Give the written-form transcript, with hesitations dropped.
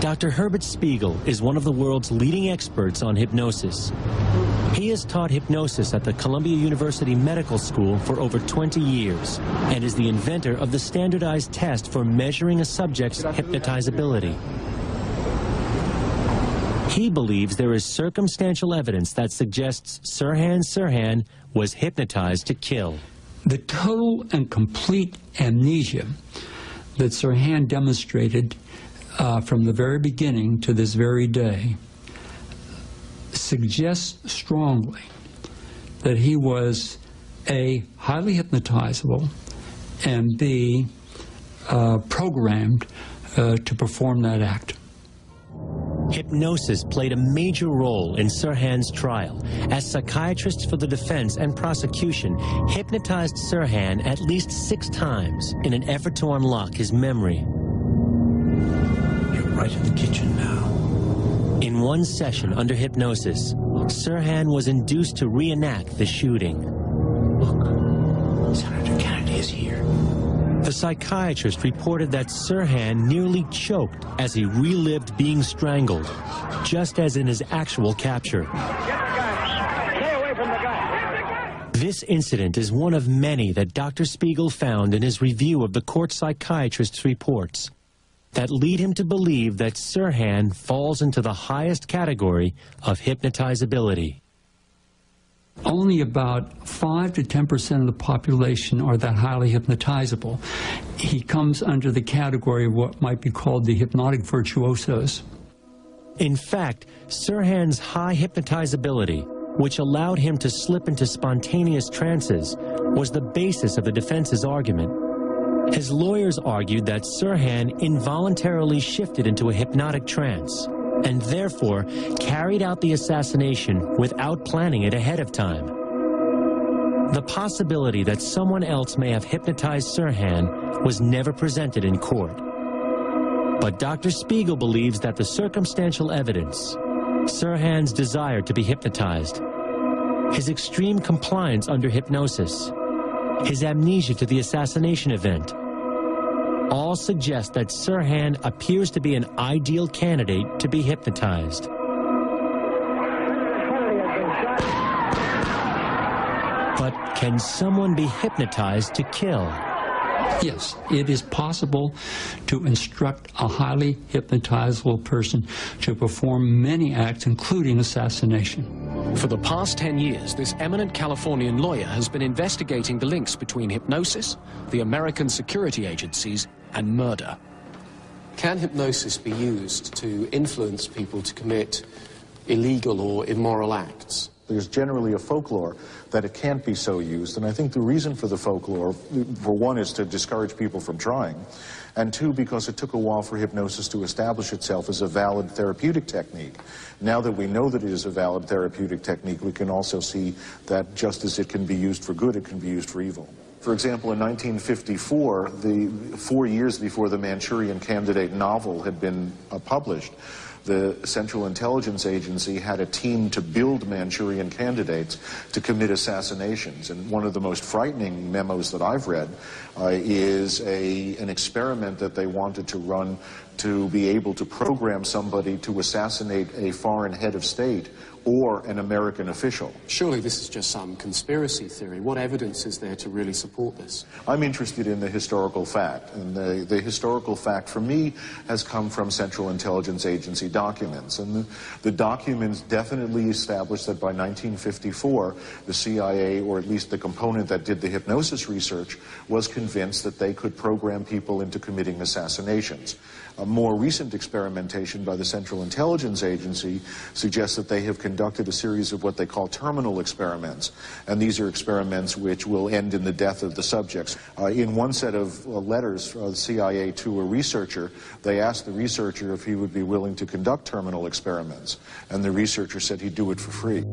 Dr. Herbert Spiegel is one of the world's leading experts on hypnosis. He has taught hypnosis at the Columbia University Medical School for over 20 years and is the inventor of the standardized test for measuring a subject's hypnotizability. He believes there is circumstantial evidence that suggests Sirhan Sirhan was hypnotized to kill. The total and complete amnesia that Sirhan demonstrated from the very beginning to this very day suggests strongly that he was A, highly hypnotizable, and B, programmed to perform that act. Hypnosis played a major role in Sirhan's trial, as psychiatrists for the defense and prosecution hypnotized Sirhan at least 6 times in an effort to unlock his memory. You're right in the kitchen now. In one session under hypnosis, Sirhan was induced to reenact the shooting. Look, Senator Kennedy is here. The psychiatrist reported that Sirhan nearly choked as he relived being strangled, just as in his actual capture. Get the gun. Stay away from the gun. This incident is one of many that Dr. Spiegel found in his review of the court psychiatrist's reports that lead him to believe that Sirhan falls into the highest category of hypnotizability. Only about 5 to 10% of the population are that highly hypnotizable. He comes under the category of what might be called the hypnotic virtuosos. In fact, Sirhan's high hypnotizability, which allowed him to slip into spontaneous trances, was the basis of the defense's argument. His lawyers argued that Sirhan involuntarily shifted into a hypnotic trance and therefore carried out the assassination without planning it ahead of time. The possibility that someone else may have hypnotized Sirhan was never presented in court. But Dr. Spiegel believes that the circumstantial evidence, Sirhan's desire to be hypnotized, his extreme compliance under hypnosis, his amnesia to the assassination event, all suggest that Sirhan appears to be an ideal candidate to be hypnotized. But can someone be hypnotized to kill? Yes, it is possible to instruct a highly hypnotizable person to perform many acts, including assassination. For the past 10 years, this eminent Californian lawyer has been investigating the links between hypnosis, the American security agencies, and murder. Can hypnosis be used to influence people to commit illegal or immoral acts? There's generally a folklore that it can't be so used, and I think the reason for the folklore, for one, is to discourage people from trying, and two, because it took a while for hypnosis to establish itself as a valid therapeutic technique. Now that we know that it is a valid therapeutic technique, we can also see that just as it can be used for good, it can be used for evil. For example, in 1954, 4 years before the Manchurian Candidate novel had been published, the Central Intelligence Agency had a team to build Manchurian candidates to commit assassinations. And one of the most frightening memos that I've read is an experiment that they wanted to run to be able to program somebody to assassinate a foreign head of state or an American official. Surely this is just some conspiracy theory. What evidence is there to really support this? I'm interested in the historical fact, and the historical fact for me has come from Central Intelligence Agency documents. And the documents definitely established that by 1954, the CIA, or at least the component that did the hypnosis research, was convinced that they could program people into committing assassinations. A more recent experimentation by the Central Intelligence Agency suggests that they have conducted a series of what they call terminal experiments, and these are experiments which will end in the death of the subjects. In one set of letters from the CIA to a researcher, they asked the researcher if he would be willing to conduct terminal experiments, and the researcher said he'd do it for free.